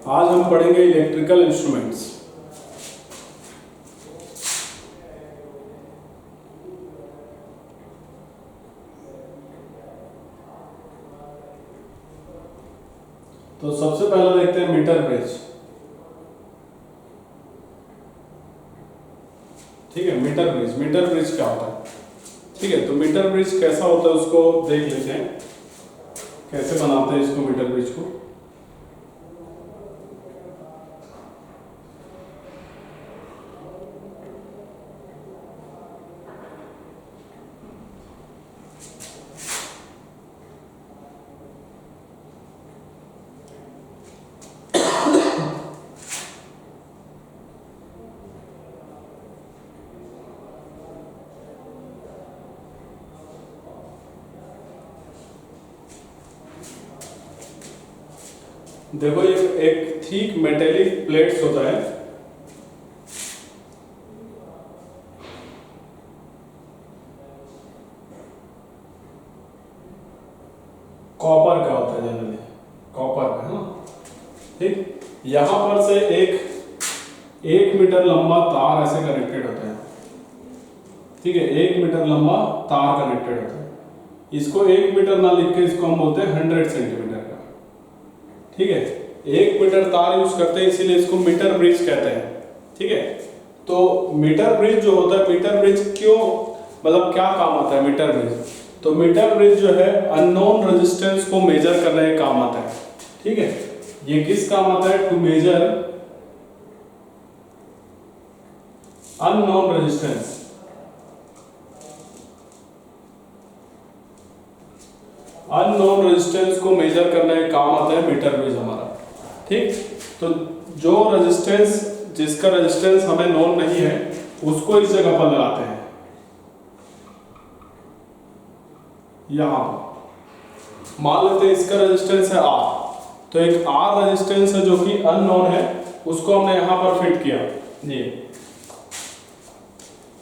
आज हम पढ़ेंगे इलेक्ट्रिकल इंस्ट्रूमेंट्स। तो सबसे पहले देखते हैं मीटर ब्रिज। ठीक है, मीटर ब्रिज क्या होता है? ठीक है, तो मीटर ब्रिज कैसा होता है उसको देख लेते हैं, कैसे बनाते हैं इसको मीटर ब्रिज को। देखो, ये एक थिक मेटेलिक प्लेट्स होता है। कॉपर का होता है जनरली, कॉपर का है ना। ठीक, यहां पर से एक मीटर लंबा तार ऐसे कनेक्टेड होता है। ठीक है, 1 मीटर लंबा तार कनेक्टेड होता है। इसको 1 मीटर ना लिख के इसको हम बोलते हैं 100 सेंटीमीटर का। ठीक है, 1 मीटर तार यूज करते हैं, इसीलिए इसको मीटर ब्रिज कहते हैं। ठीक है, तो मीटर ब्रिज जो होता है, मीटर ब्रिज क्यों, मतलब क्या काम आता है मीटर ब्रिज? तो मीटर ब्रिज जो है अननोन रेजिस्टेंस को मेजर करने का काम आता है। ठीक है, ये किस काम आता है? To measure unknown resistance. Unknown resistance को मेजर करने का काम आता है मीटर ब्रिज हमारा। ठीक, तो जो रेजिस्टेंस, जिसका रेजिस्टेंस हमें नोन नहीं है, उसको इस जगह पर लगाते हैं, यहां पर। मान लेते हैं इसका रेजिस्टेंस है R, तो एक R रेजिस्टेंस है जो कि अननोन है, उसको हमने यहां पर फिट किया। ये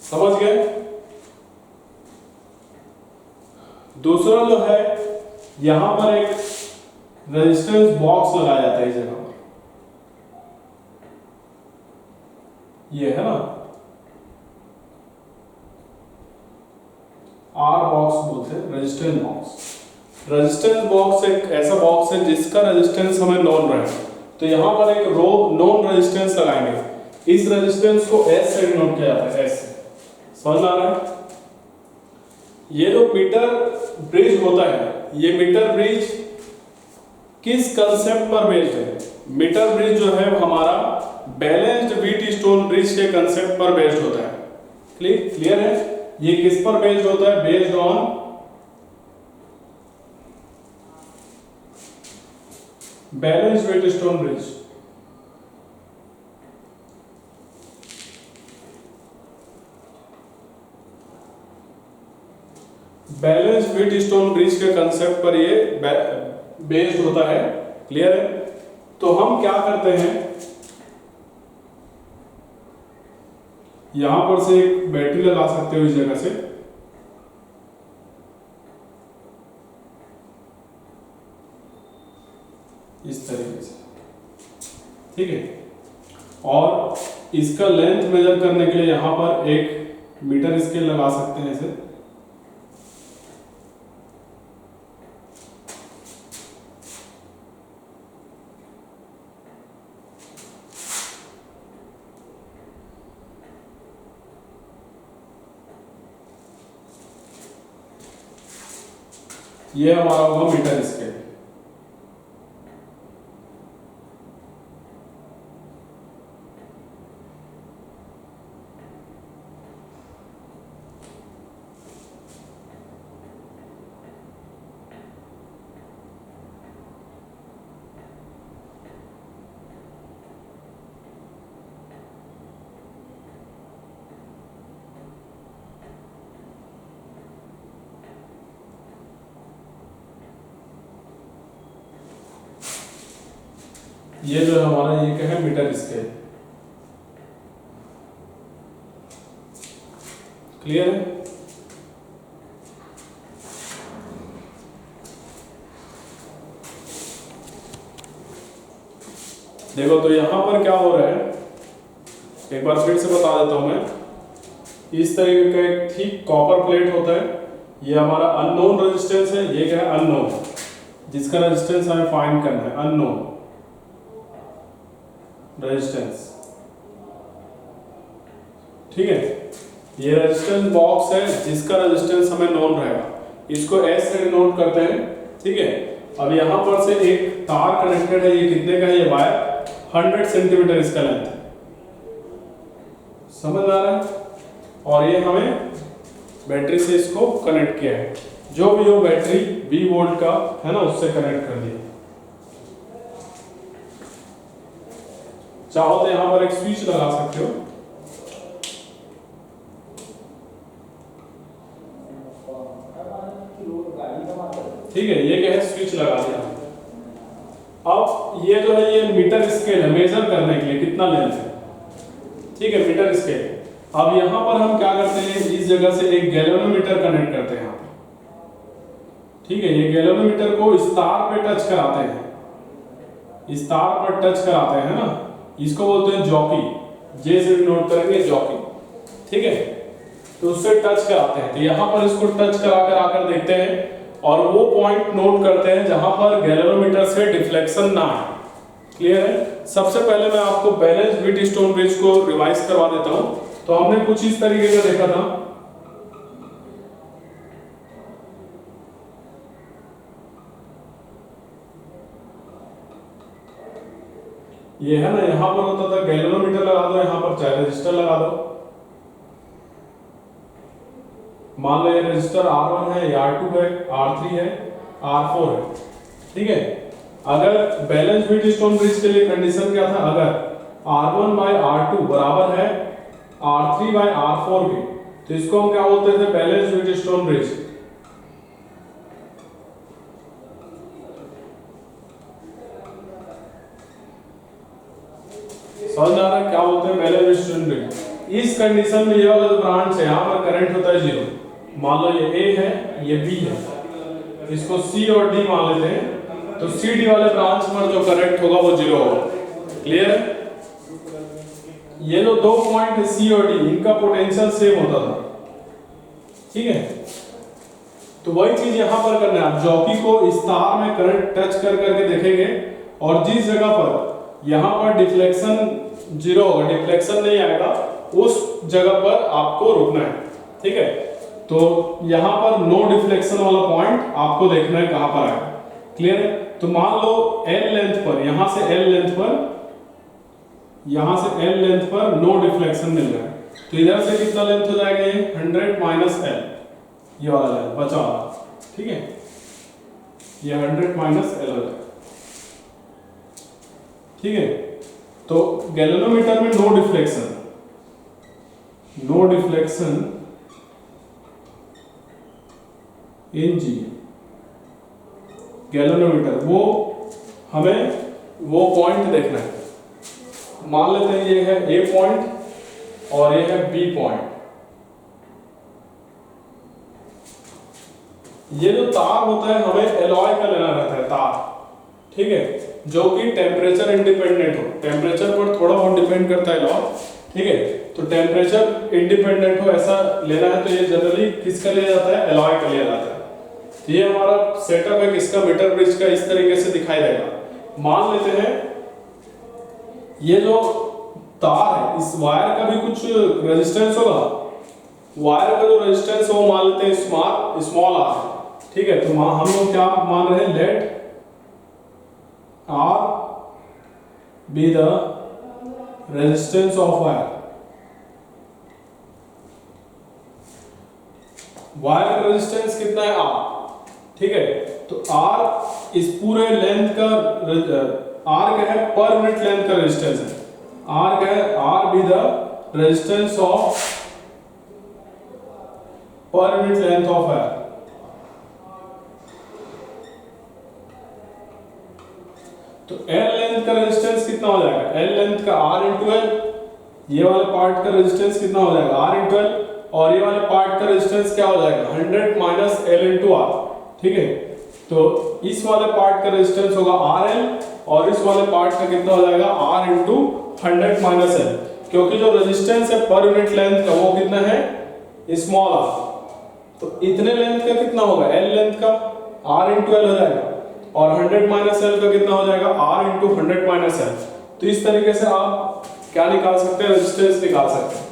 समझ गए? दूसरा जो है, यहां पर एक रेजिस्टेंस बॉक्स लगाया जाता है इस जगह पर, ये है ना, आर बॉक्स बोलते हैं, रेजिस्टेंस बॉक्स। रेजिस्टेंस बॉक्स एक ऐसा बॉक्स है जिसका रेजिस्टेंस हमें नोन रहे, तो यहां पर एक रो नोन रेजिस्टेंस लगाएंगे। इस रेजिस्टेंस को एस से डिनोट किया जाता है, एस से। समझ आ रहा है? ये जो मीटर ब्रिज होता है, ये मीटर ब्रिज किस कंसेप्ट पर बेस्ड है? मीटर ब्रिज जो है हमारा बैलेंस्ड व्हीट स्टोन ब्रिज के कंसेप्ट पर बेस्ड होता है। क्लियर है? ये किस पर बेस्ड होता है? Based on balanced wheat stone bridge. Balanced wheat stone bridge के कंसेप्ट पर ये बेस्ड होता है। क्लियर है? तो हम क्या करते हैं, यहां पर से एक बैटरी लगा सकते हो इस जगह से, इस तरीके से। ठीक है, और इसका लेंथ मेजर करने के लिए यहां पर एक मीटर स्केल लगा सकते हैं इसे। ये हमारा होगा मीटर स्केल। ये जो है हमारा, ये क्या है? Metre scale. क्लियर है? देखो तो यहाँ पर क्या हो रहा है, एक बार फिर से बता देता हूँ मैं। इस तरीके का एक थिक कॉपर प्लेट होता है, ये हमारा अननोन रेजिस्टेंस है, ये क्या है अननोन, जिसका रेजिस्टेंस हमें फाइंड करना है, अननोन रेजिस्टेंस। ठीक है, ये रेजिस्टेंस बॉक्स है जिसका रेजिस्टेंस हमें नोन रहेगा, इसको एस से डिनोट करते हैं। ठीक है, अब यहाँ पर से एक तार कनेक्टेड है, ये कितने का है, ये वायर 100 सेंटीमीटर इसका लेंथ है, समझ आ रहा है। और ये हमें बैटरी से इसको कनेक्ट किया है, जो भी हो बैटरी 20 वोल्ट का है ना, उससे कनेक्ट कर दिया। चाहो तो यहां पर एक स्विच लगा सकते हो, ठीक है, ये क्या है स्विच लगा दिया। अब ये जो है ये मीटर स्केल है, मेजर करने के लिए कितना लेंथ है, ठीक है, मीटर स्केल। अब यहां पर हम क्या करते हैं, इस जगह से एक गैल्वेनोमीटर कनेक्ट करते हैं यहाँ पे। ठीक है, ये गैल्वेनोमीटर को इस तार पे टच कराते हैं, इस तार पर टच कराते हैं ना, इसको बोलते हैं जॉकी, जे से नोट करेंगे जॉकी। ठीक है, तो उससे टच कराते हैं, तो यहाँ पर इसको टच करा कर आकर देखते हैं और वो पॉइंट नोट करते हैं जहां पर गैल्वेनोमीटर से डिफ्लेक्शन ना आए। क्लियर है। सबसे पहले मैं आपको बैलेंस व्हीटस्टोन ब्रिज को रिवाइज करवा देता हूं। तो हमने कुछ इस तरीके का देखा था, ये है ना, यहां पर होता था गैल्वेनोमीटर लगा दो, यहां पर चाहे रजिस्टर लगा दो। मान लो ये रजिस्टर R1 है, R2 है, R3 है, R4 है। ठीक है, अगर बैलेंस व्हीटस्टोन ब्रिज के लिए कंडीशन क्या था, अगर R1 बाय R2 बराबर है R3 बाय R4 के, तो इसको हम क्या बोलते थे, बैलेंस व्हीटस्टोन ब्रिज। समझ आ रहा है क्या बोलते हैं, बैलेंस व्हीटस्टोन ब्रिज। इस कंडीशन में ये वाला जो ब्रांच है, यहाँ पर करंट होता है 0। मान लो ये A है, ये B है, इसको C और D मान लेते हैं, तो C D वाले ब्रांच पर जो करंट होगा वो 0 होगा। क्लियर है। ये जो दो पॉइंट है C और D, इनका पोटेंशियल सेम होता था। ठीक है, तो वही चीज यहां पर करना है। आप जॉकी को इस तार में करंट टच कर करके देखेंगे और जिस जगह पर यहां पर डिफ्लेक्शन 0 होगा, डिफ्लेक्शन नहीं आएगा, उस जगह पर आपको रुकना है। ठीक है, तो यहां पर नो डिफ्लेक्शन वाला पॉइंट आपको देखना है कहां पर आएगा। क्लियर है। तो मान लो L लेंथ पर, यहां से L लेंथ पर, यहां से L लेंथ पर नो डिफ्लेक्शन मिल रहा है, तो इधर से कितना लेंथ हो जाएगा, ये 100 माइनस L, ये वाला लेंथ बचा वाला। ठीक है, ये 100 माइनस L हो जाएगा। ठीक है, तो गैल्वेनोमीटर में no deflection, no deflection in G galvanometer, वो हमें वो पॉइंट देखना है। मान लेते हैं ये है A पॉइंट और ये है B पॉइंट। ये जो तार होता है हमें एलॉय का लेना रहता है तार। ठीक है, जो कि टेम्परेचर इंडिपेंडेंट हो, टेम्परेचर पर थोड़ा बहुत डिपेंड करता है एलॉय। ठीक है, तो टेम्परेचर इंडिपेंडेंट हो ऐसा लेना है, तो ये जनरली किसका लिया जाता है, एलॉय का लिया जाता है। तो ये हमारा सेटअप है किसका, मीटर ब्रिज का, इस तरीके से दिखाई देगा। मान लेते हैं ये जो तार है, इस वायर का भी कुछ रेजिस्टेंस होगा, वायर का जो रेजिस्टेंस है वो मान लेते हैं स्मॉल r है। ठीक है, तो हम लोग क्या मान रहे हैं, let R be the resistance of wire। Wire का रेजिस्टेंस कितना है, R। ठीक है, तो R इस पूरे लेंथ का, R क्या है, पर यूनिट लेंथ का रेजिस्टेंस है। R क्या है, R be the resistance of per unit length of wire. तो L लेंथ का रेजिस्टेंस कितना हो जाएगा, L लेंथ का R इंटू L, ये वाले पार्ट का रेजिस्टेंस कितना हो जाएगा, R इंटू L, और ये वाले पार्ट का रेजिस्टेंस क्या हो जाएगा, 100 माइनस L इंटू R। ठीक है, तो इस वाले पार्ट का रेजिस्टेंस होगा RL और इस वाले पार्ट का कितना हो जाएगा R इंटू 100 माइनस L, क्योंकि जो रेजिस्टेंस है पर यूनिट लेंथ का वो कितना है स्मॉल r, तो इतने लेंथ का कितना होगा L लेंथ का R इंटू L हो जाएगा और 100 माइनस L का कितना हो जाएगा R इंटू 100 माइनस L। तो इस तरीके से आप क्या निकाल सकते हैं, रेजिस्टेंस निकाल सकते हैं।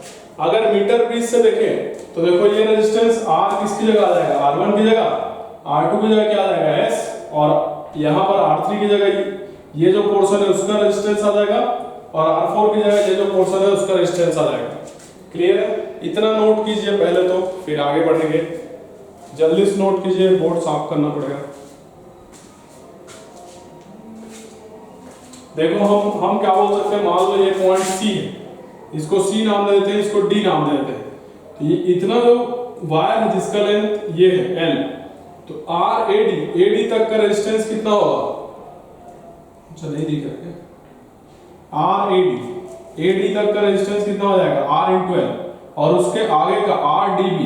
अगर मीटर पीस से देखें तो देखो ये रेजिस्टेंस R किसकी जगह आ जाएगा, R1 की जगह, R2 की जगह क्या आ जाएगा S, और यहाँ पर R3 की जगह ये जो पोर्शन है उसका रेजिस्टेंस आ जाएगा और R4 की जगह ये जो पोर्शन है उसका रेजिस्टेंस आ जाएगा। क्लियर है? इतना नोट कीजिए पहले, तो फिर आगे बढ़ेंगे। जल्दी से नोट कीजिए, बोर्ड साफ करना पड़ेगा। देखो हम क्या बोल सकते हैं, मान लो ये पॉइंट C है, इसको C नाम दे देते हैं, इसको D नाम दे देते हैं। तो ये इतना जो वायर है जिसका लेंथ ये है L, तो AD तक का रेजिस्टेंस कितना होगा, अच्छा नहीं दिख रहा है, AD तक का रेजिस्टेंस कितना हो जाएगा R इंटू L, और उसके आगे का RDB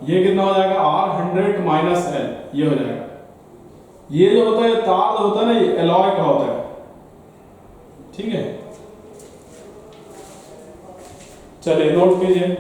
ये कितना हो जाएगा R100 माइनस L, ये हो जाएगा। ये जो होता है तार जो होता है ना, ये एलॉय का होता है, ठीक है। चलिए नोट कीजिए।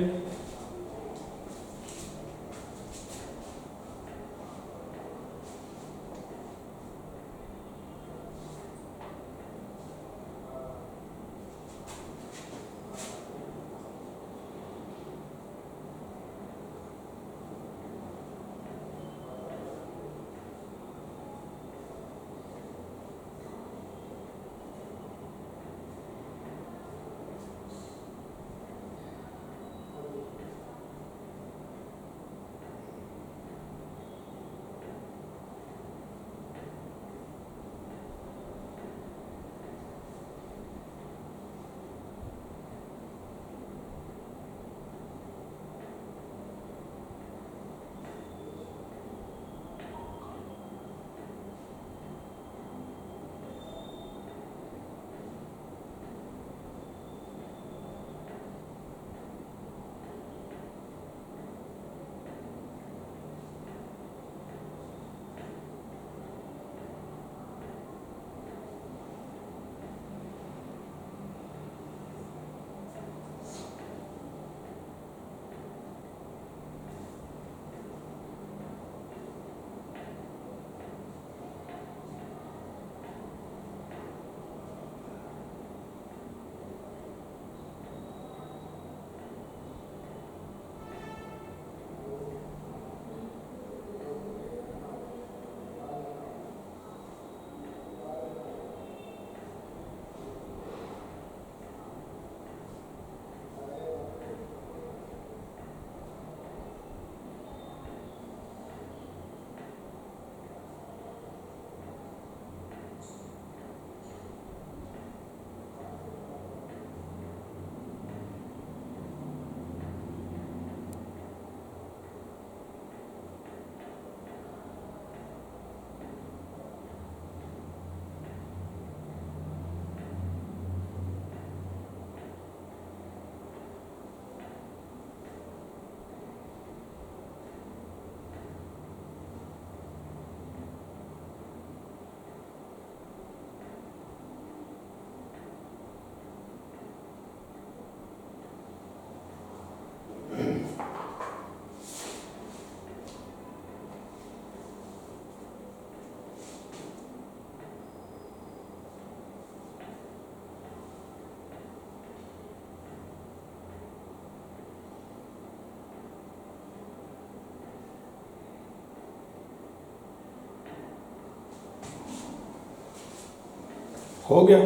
हो गया।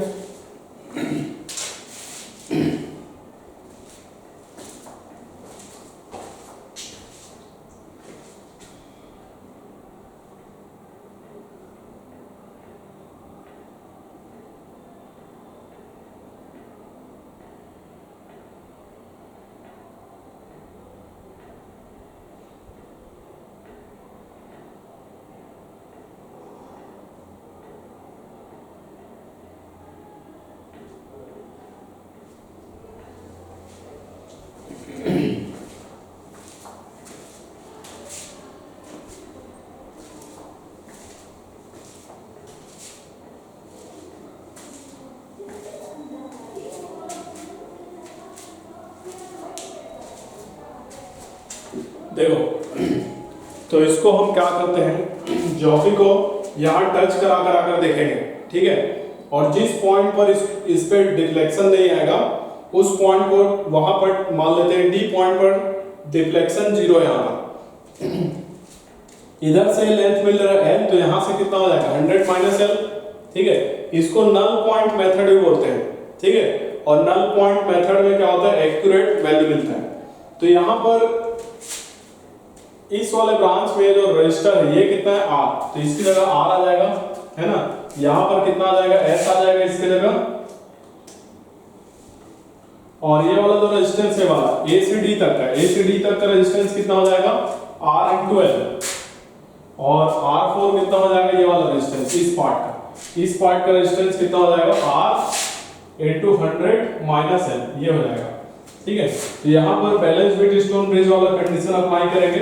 देखो, तो इसको हम क्या करते हैं, ज्योमेट्री को यहाँ टच करा करा कर देखेंगे, ठीक है। और जिस पॉइंट पर इस पे डिफ्लेक्शन नहीं आएगा उस पॉइंट को वहां पर मान लेते हैं डी पॉइंट पर डिफ्लेक्शन 0 यहाँ पर। इधर से लेंथ मिल रहा है एल, तो यहाँ से कितना हो जाएगा 100 माइनस एल, ठीक है। इसको नल पॉइंट मेथड भी बोलते हैं, ठीक है। और नल पॉइंट मेथड में क्या होता है, एक्यूरेट वैल्यू मिलता है। तो यहाँ पर इस वाले ब्रांच में जो रजिस्टर है ये कितना है आर, तो इसकी जगह आर आ जाएगा, है ना। यहाँ पर कितना आ जाएगा, एस आ जाएगा इसकी जगह। और ये वाला जो रेजिस्टेंस है वाला ए से डी तक का, ए से डी तक का रेजिस्टेंस कितना हो जाएगा आर इंटू एल। और R4 कितना हो जाएगा, ये वाला रेजिस्टेंस इस पार्ट का रेजिस्टेंस कितना हो जाएगा R इंटू 100 माइनस एल, ये हो जाएगा, ठीक है। तो यहाँ पर बैलेंस व्हीट स्टोन ब्रिज वाला कंडीशन अप्लाई करेंगे।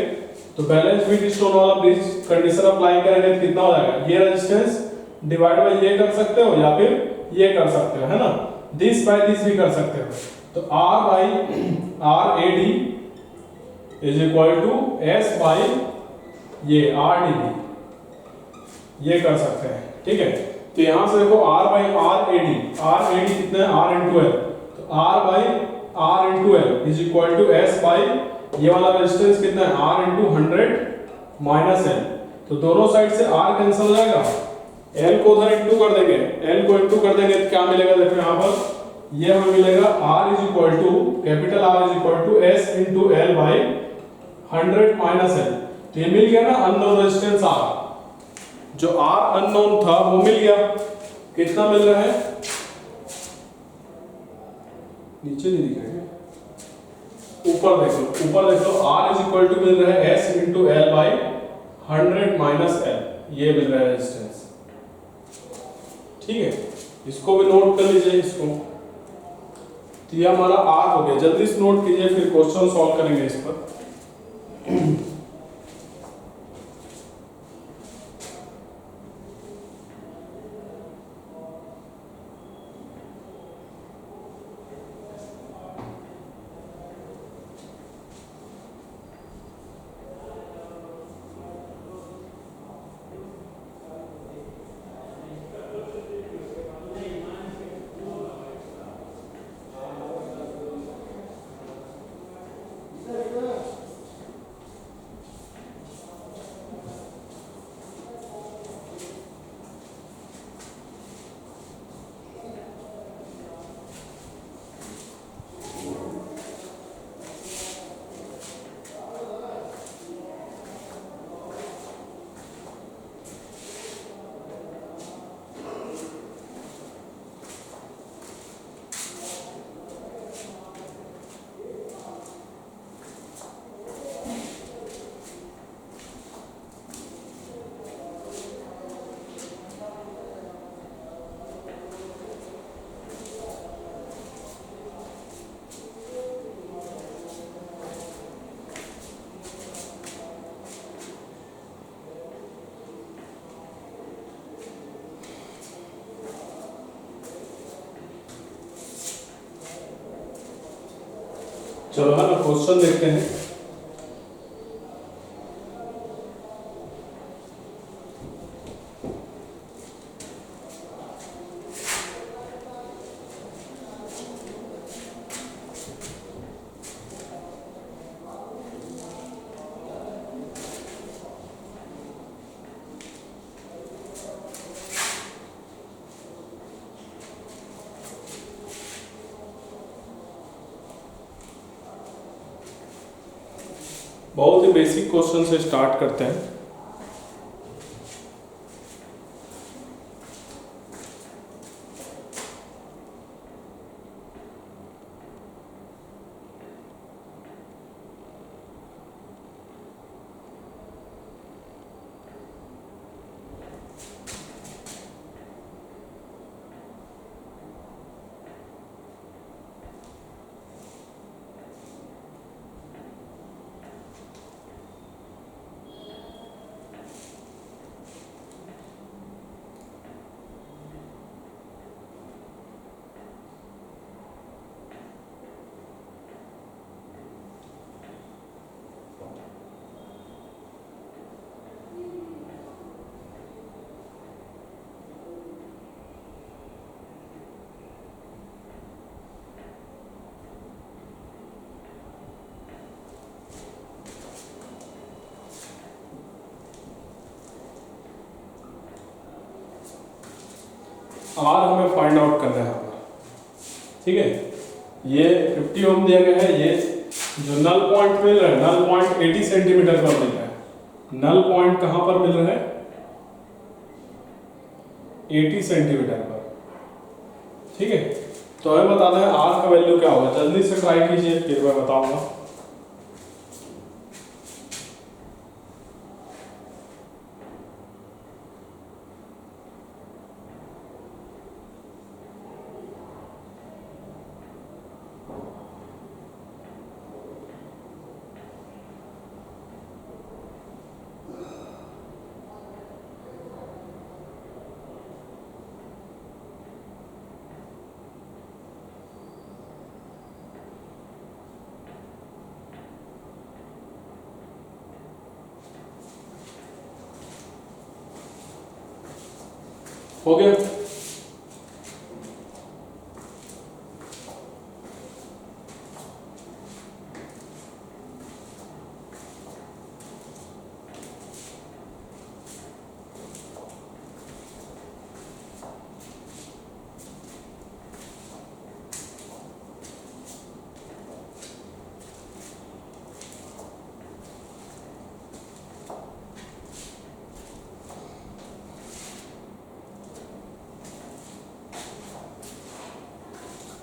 तो बैलेंस व्हीट स्टोन वाला ब्रिज कंडीशन अप्लाई करेंगे तो कितना हो जाएगा, ये रेजिस्टेंस डिवाइड बाय ये कर सकते हो या फिर ये कर सकते हो, है ना। दिस बाय दिस भी कर सकते हो। तो R by R A D is equal to S by ये आर डी बी, ये कर सकते हैं, ठीक है। तो यहां से देखो R by R A D कितना है R इंटू एल, तो R by R into L is equal to S by ये वाला रेजिस्टेंस कितना है R इंटू 100 माइनस एल। तो दोनों साइड से R कैंसिल हो जाएगा, L को उधर इंटू कर देंगे, L को इंटू कर देंगे तो क्या मिलेगा, देखो यहाँ पर ये हमें मिलेगा R is equal to capital R is equal to S into L by 100 minus L. तो ये मिल गया ना अननोन रेजिस्टेंस R, जो R अननोन था वो मिल गया। कितना मिल रहा है, नीचे नहीं दिख रहा है, ऊपर देख लो R इज इक्वल टू मिल रहा है S into L by 100 minus L, ये मिल रहा है रेजिस्टेंस, ठीक है। इसको भी नोट कर लीजिए इसको। तो ये हमारा R हो गया, जल्दी से नोट कीजिए फिर क्वेश्चन सॉल्व करेंगे इस पर। चलो है ना, क्वेश्चन देखते हैं। बहुत ही बेसिक क्वेश्चन से स्टार्ट करते हैं। आर हमें फाइंड आउट करना है यहाँ पर, ठीक है। ये 50 ओम दिया गया है, ये जो नल पॉइंट मिल रहा है, नल पॉइंट 80 सेंटीमीटर पर मिल रहा है। नल पॉइंट कहाँ पर मिल रहा है? 80 सेंटीमीटर पर, ठीक है। तो हमें बताना है आर का वैल्यू क्या होगा। जल्दी से ट्राई कीजिए, फिर मैं बताऊंगा। हो गया?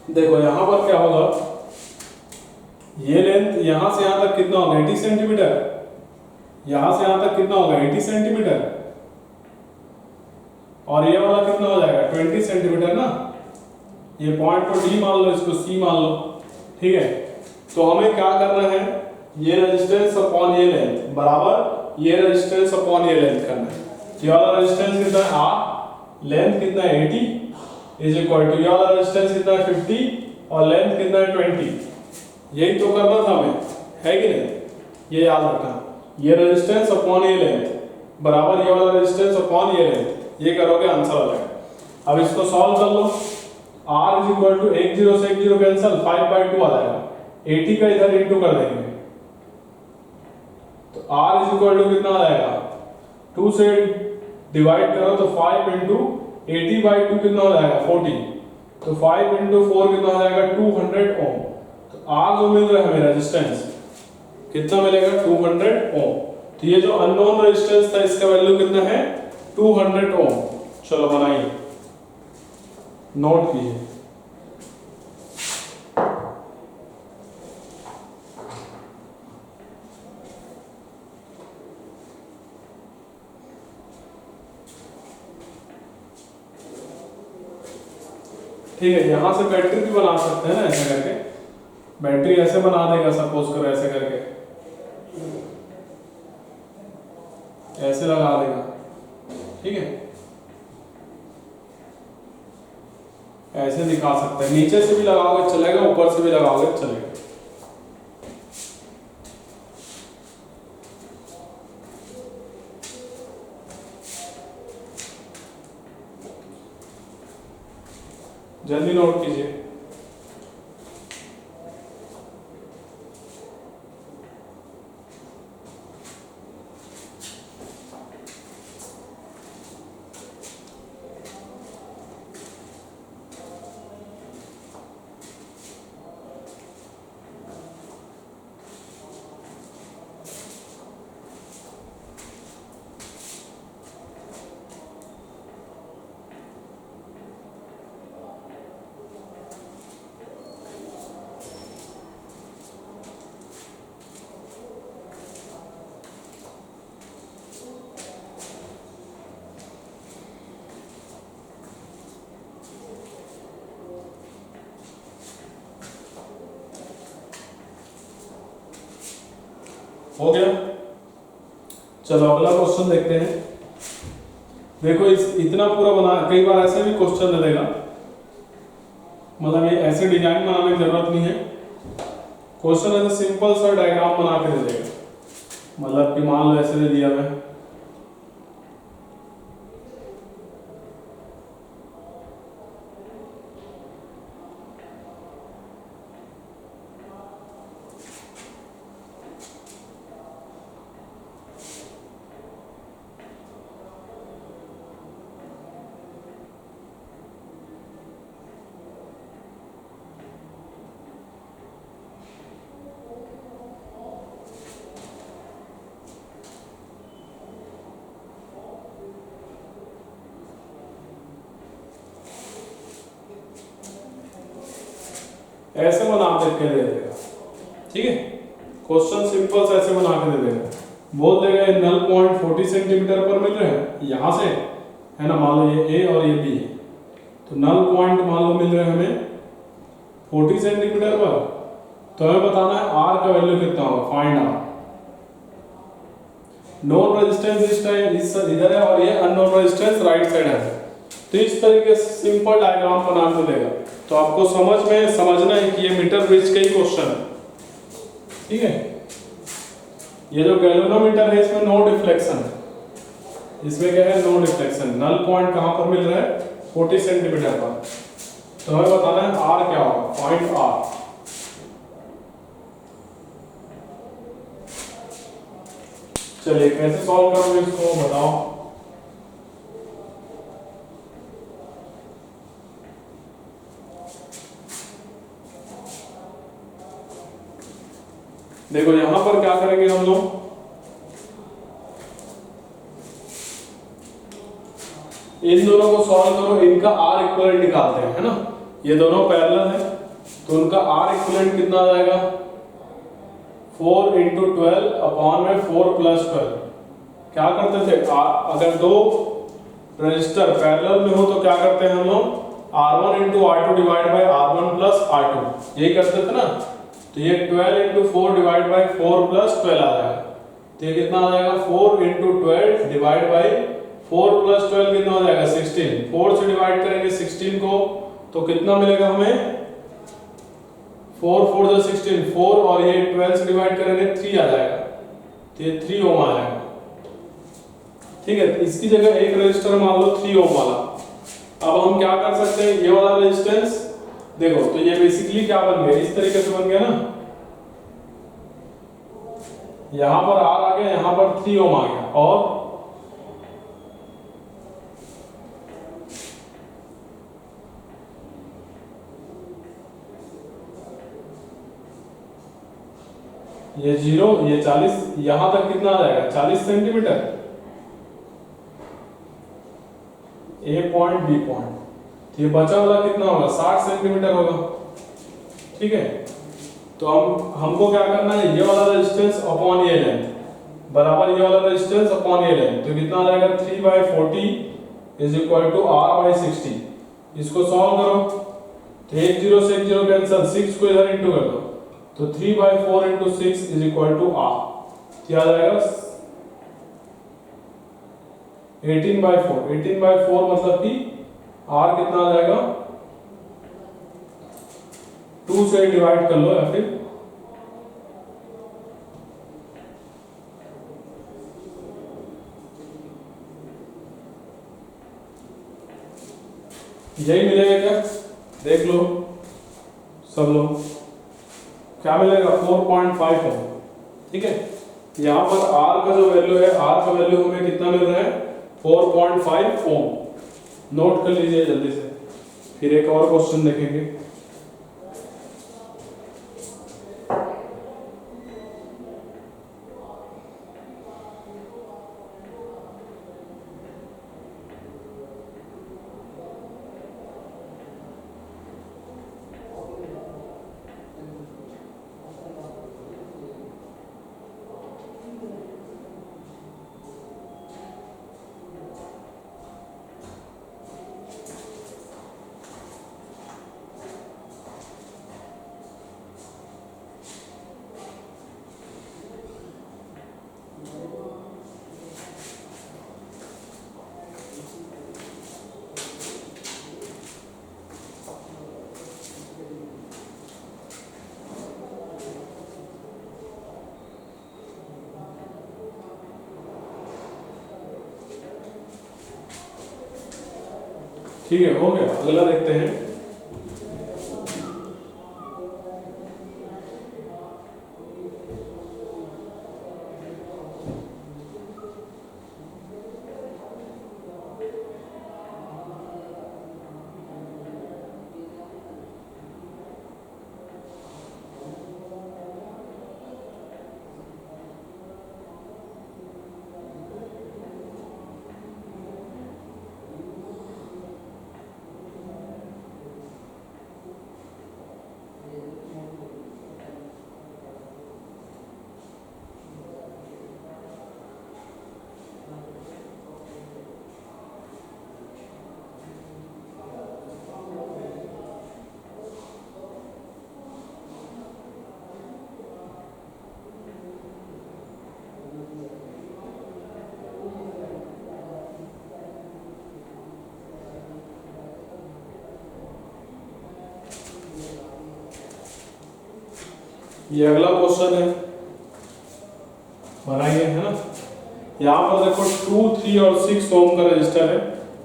देखो यहां पर क्या होगा, ये लेंथ यहां से यहां तक कितना होगा? 80 सेंटीमीटर। यहां से यहां तक कितना होगा? 80 सेंटीमीटर। और ये वाला कितना हो जाएगा? 20 सेंटीमीटर ना। ये पॉइंट को डी मान लो, इसको सी मान लो, ठीक है। तो हमें क्या करना है, ये रेजिस्टेंस अपॉन ये लेंथ बराबर ये रेजिस्टेंस अपॉन ये लेंथ करना है। ये वाला रेजिस्टेंस कितना है? आर, लेंथ कितना है? 80 इज इक्वल टू ये वाला रेजिस्टेंस कितना है? 50 और लेंथ कितना है? 20। यही तो करना था हमें, है कि नहीं? ये याद रखना, ये रेजिस्टेंस अपॉन ये लेंथ बराबर ये वाला रेजिस्टेंस अपॉन ये लेंथ। ये करोगे आंसर आ जाएगा। अब इसको सॉल्व कर लो। r इज इक्वल टू 1 0 से 1 0 कैंसिल, 5/2 आ जाएगा। 80 का इधर इंटू कर देंगे तो r इज इक्वल टू कितना आ जाएगा? 2 से डिवाइड करो तो 5 इंटू 80/2 कितना हो जाएगा? 40। तो 5 इंटू 4 कितना हो जाएगा? 200 ओम। तो r जो मिल रहा है हमें रेजिस्टेंस कितना मिलेगा? 200 ओम। तो ये जो अननोन रेजिस्टेंस था इसका वैल्यू कितना है? 200 ओम। चलो बनाइए, नोट कीजिए। ठीक है, यहां से बैटरी भी बना सकते हैं ना, ऐसे करके। बैटरी ऐसे बना देगा, सपोज करो ऐसे करके, ऐसे लगा देगा, ठीक है। ऐसे दिखा सकते हैं, नीचे से भी लगाओगे चलेगा, ऊपर से भी लगाओगे चलेगा। जल्दी नोट कीजिए। हो गया? चलो अगला क्वेश्चन देखते हैं। देखो इस इतना पूरा बना, कई बार ऐसे भी क्वेश्चन दे देगा, मतलब ये ऐसे डिजाइन बनाने की जरूरत नहीं है। क्वेश्चन ऐसे सिंपल सा डायग्राम बना के दे देगा, मतलब कि मान लो ऐसे दे दिया मैं, ऐसे बना के दे देगा, ठीक है। क्वेश्चन सिंपल से ऐसे बना के दे देगा, बोल देगा ये नल पॉइंट 40 सेंटीमीटर पर मिल रहे हैं यहाँ से, है ना। मान लो ये ए और ये बी है, तो नल पॉइंट मान लो मिल रहे हैं हमें 40 सेंटीमीटर पर। तो हमें बताना है आर का वैल्यू कितना होगा, फाइंड आर। नोन रेजिस्टेंस इस इधर है और ये अननोन रेजिस्टेंस राइट साइड है। तो इस तरीके से सिंपल डायग्राम बना के देगा। तो आपको समझना है कि ये मीटर ब्रिज का ही क्वेश्चन है, ठीक है। ये जो गैल्वेनोमीटर है इसमें नो डिफ्लेक्शन है, इसमें क्या है, नो डिफ्लेक्शन। नल पॉइंट कहां पर मिल रहा है, 40 सेंटीमीटर पर। तो हमें बताना है आर क्या होगा, पॉइंट आर। चलिए कैसे सॉल्व करोगे इसको बताओ। देखो यहां पर क्या करेंगे हम लोग, इन दोनों को सॉल्व करो, इनका आर इक्विवेलेंट निकालते हैं, है ना। ये दोनों पैरेलल है तो उनका आर इक्विवेलेंट कितना आ जाएगा, 4 × 12 अपॉन में 4 + 12। क्या करते थे, अगर दो रजिस्टर पैरेलल में हो तो क्या करते हैं हम लोग, R1 × R2 divide by R1 + R2, यही करते थे ना। तो ये 12 × 4 डिवाइड बाय 4 + 12 आ जाएगा। तो ये कितना आ जाएगा, 4 × 12 डिवाइड बाय 4 + 12 कितना हो जाएगा, 16। 4 से डिवाइड करेंगे 16 को तो कितना मिलेगा हमें, 4 4 जो 16, 4 और ये 12 से डिवाइड करेंगे 3 आ जाएगा। तो ये 3 ओम आ जाएगा, ठीक है। इसकी जगह एक रजिस्टर मान लो 3 ओम वाला। अब हम क्या कर सकते हैं, ये वाला रेजिस्टेंस देखो, तो ये बेसिकली क्या बन गया, इस तरीके से बन गया ना। यहां पर आर आ गया, यहां पर 3 ओम आ गया, और ये 0, ये 40, यहां तक कितना आ जाएगा, 40 सेंटीमीटर। ए पॉइंट बी पॉइंट, तो ये बचा वाला कितना होगा, 60 सेंटीमीटर होगा, ठीक है। तो हमको क्या करना है, ये वाला रेजिस्टेंस अपॉन ये लेंथ बराबर ये वाला रेजिस्टेंस अपॉन ये लेंथ, तो कितना आ जाएगा, 3/40 = R/60। इसको सॉल्व करो तो 1 0 से 1 0 कैंसिल, 6 को इधर इंटू कर दो, तो 3/4 × 6 = R। क्या आ जाएगा, 18/4। 18/4 मतलब कि R कितना आ जाएगा, 2 से डिवाइड कर लो, या फिर यही मिलेगा क्या, देख लो सब लोग, क्या मिलेगा, 4.5 ओम, ठीक है। यहाँ पर R का जो वैल्यू है, R का वैल्यू हमें कितना मिल रहा है, 4.5 ओम। नोट कर लीजिए जल्दी से, फिर एक और क्वेश्चन देखेंगे। ठीक है, हो गया, अगला देखते हैं। ये अगला क्वेश्चन है, बनाइए, है ना। यहाँ पर देखो 2, 3 और 6 ओम का रजिस्टर है,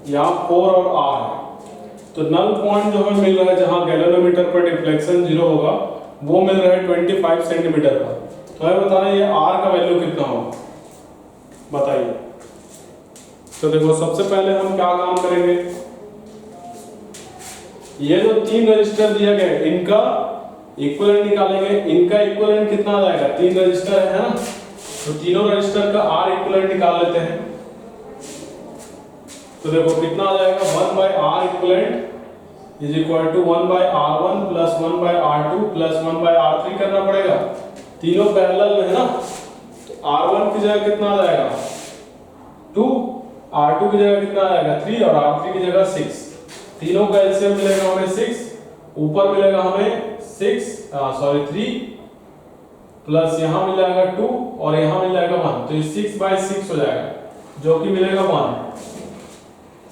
यहाँ 4 और R है। तो नल पॉइंट जो हमें मिल रहा है जहाँ गैल्वेनोमीटर पर डिफ्लेक्शन 0 होगा वो मिल रहा है 25 सेंटीमीटर पर। तो हमें बताना ये R का वैल्यू कितना होगा, बताइए। तो देखो सबसे पहले हम क्या काम करेंगे, ये जो 3 रजिस्टर दिया गया है इनका इक्विवेलेंट निकालेंगे। इनका इक्विवेलेंट कितना आ जाएगा, 3 रजिस्टर है ना, तो तीनों रजिस्टर का R इक्विवेलेंट निकाल लेते हैं। तो देखो कितना आ जाएगा, 1/R equivalent is equal to 1/R1 plus 1/R2 plus 1/R3 करना पड़ेगा, तीनों पैरेलल में है ना। तो R1 की जगह कितना आ जाएगा 2, R2 की जगह कितना आ जाएगा 3 और R3 की जगह 6। तीनों का एलसीएम मिलेगा हमें 6, ऊपर मिलेगा हमें 3 प्लस यहाँ मिल जाएगा 2 और यहाँ मिल जाएगा 1, तो ये 6/6 हो जाएगा जो कि मिलेगा 1।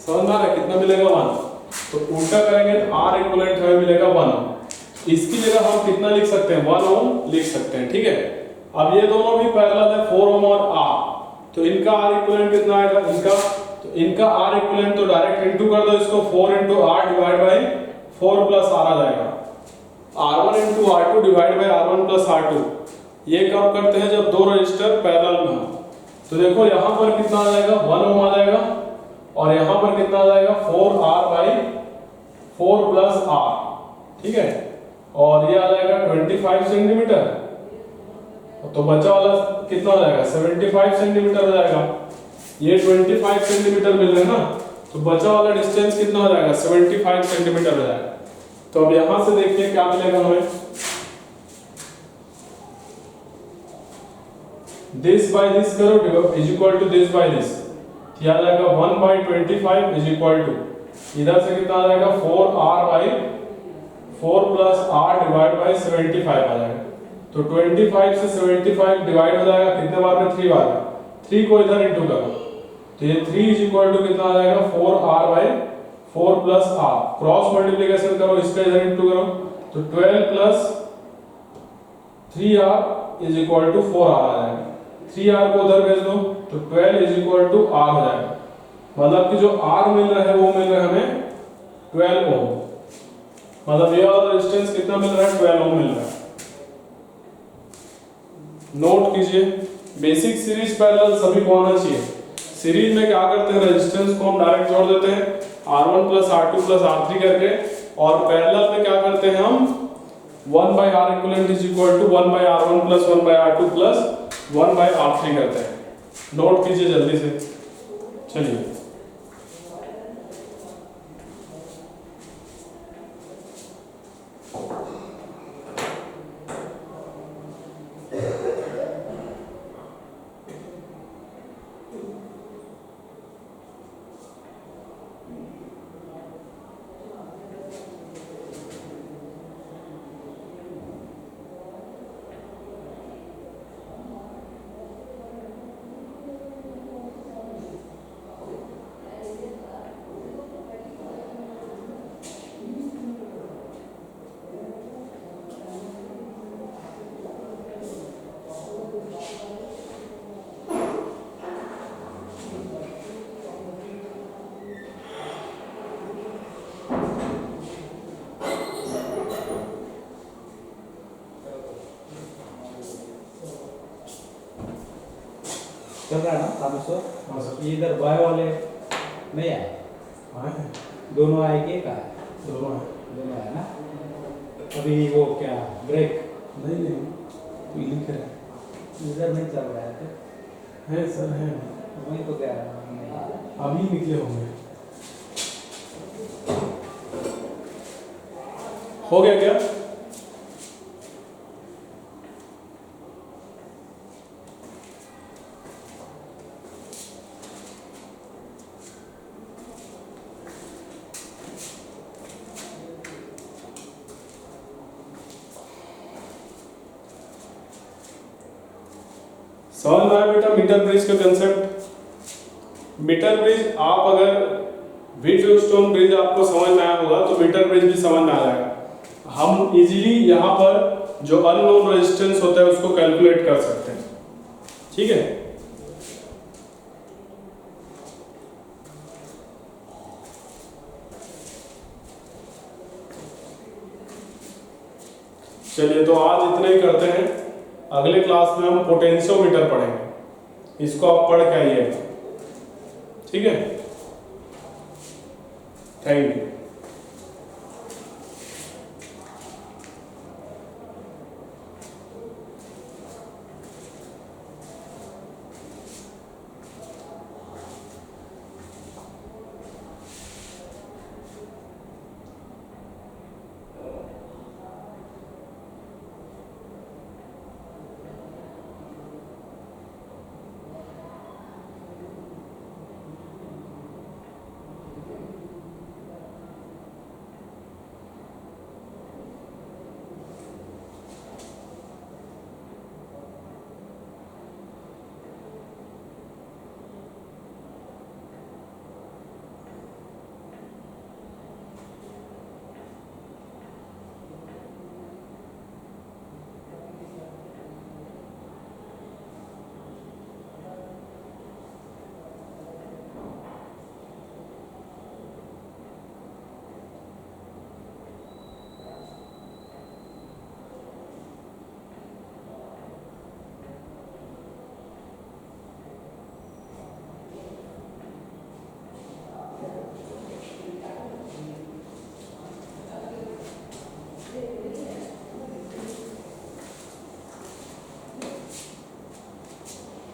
समझ में आ रहा है कितना मिलेगा 1। तो उल्टा करेंगे तो R इक्विवेलेंट हमें मिलेगा 1। इसकी जगह हम कितना लिख सकते हैं, 1 ओम लिख सकते हैं, ठीक है। अब ये दोनों भी पैरेलल है, 4 ओम और R, तो इनका R इक्विवेलेंट कितना आएगा, इनका R इक्विवेलेंट तो डायरेक्ट इनटू कर दो इसको, 4 × R divide by 4 plus R आ जाएगा, R1 × R2 divide by R1 plus R2। ये कब करते हैं, जब दो रजिस्टर पैरेलल में हो। तो देखो यहाँ पर कितना आ जाएगा, 1 ओम आ जाएगा और यहाँ पर कितना आ जाएगा 4R/4 प्लस R, ठीक है। और ये आ जाएगा 25 सेंटीमीटर, तो बचा वाला कितना हो जाएगा 75 सेंटीमीटर हो जाएगा। ये 25 सेंटीमीटर मिल रहे हैं ना, तो बचा वाला डिस्टेंस कितना हो जाएगा 75 सेंटीमीटर हो जाएगा। तो अब यहां से देखिए क्या मिलेगा हमें, दिस बाय दिस करो is equal to this by this, क्या आ जाएगा 1/25 इज इक्वल टू, इधर से कितना आ जाएगा 4R/4 plus R divide by 75 आ जाएगा। तो 25 से 75 डिवाइड हो जाएगा कितने बार में, 3 बार में, 3 को इधर इंटू करो, तो ये 3 इज इक्वल टू कितना आ जाएगा 4R/4 plus R। Cross multiplication करो, इसका इधर इंटू करो, तो 12 plus 3R is equal to 4R आ जाएगा। 3R को उधर भेज दो तो 12 इज इक्वल टू R हो जाएगा। मतलब कि जो R मिल रहा है वो मिल रहा है हमें 12 ओम, मतलब ये वाला रेजिस्टेंस कितना मिल रहा है 12 ओम मिल रहा है। नोट कीजिए, बेसिक सीरीज पैरेलल सभी को आना चाहिए। सीरीज में क्या करते हैं, रेजिस्टेंस को हम डायरेक्ट जोड़ देते हैं R1 plus R2 plus R3 करके, और पैरेलल में क्या करते हैं हम 1/R equivalent is equal to 1/R1 plus 1/R2 plus 1/R3 करते हैं। नोट कीजिए जल्दी से, चलिए। चल रहा है ना तामेश्वर, ये इधर बाय वाले नहीं आए, दोनों आए कि एक आए, दोनों आए ना। अभी वो क्या ब्रेक नहीं लिख रहा है, इधर नहीं चल रहा है सर है, वही तो कह रहा हूँ अभी निकले होंगे। हो गया क्या, समझ में आया बेटा मीटर ब्रिज का कंसेप्ट। मीटर ब्रिज आप अगर व्हीटस्टोन ब्रिज आपको समझ में आया होगा तो मीटर ब्रिज भी समझ में आ जाएगा। हम इजीली यहाँ पर जो अननोन रेजिस्टेंस होता है उसको कैलकुलेट कर सकते हैं। ठीक है, चलिए तो आज इतना ही करते हैं। अगले क्लास में हम पोटेंशियोमीटर पढ़ेंगे, इसको आप पढ़ के आइएगा। ठीक है, थैंक यू।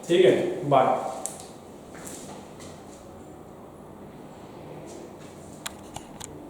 ठीक है, बाय।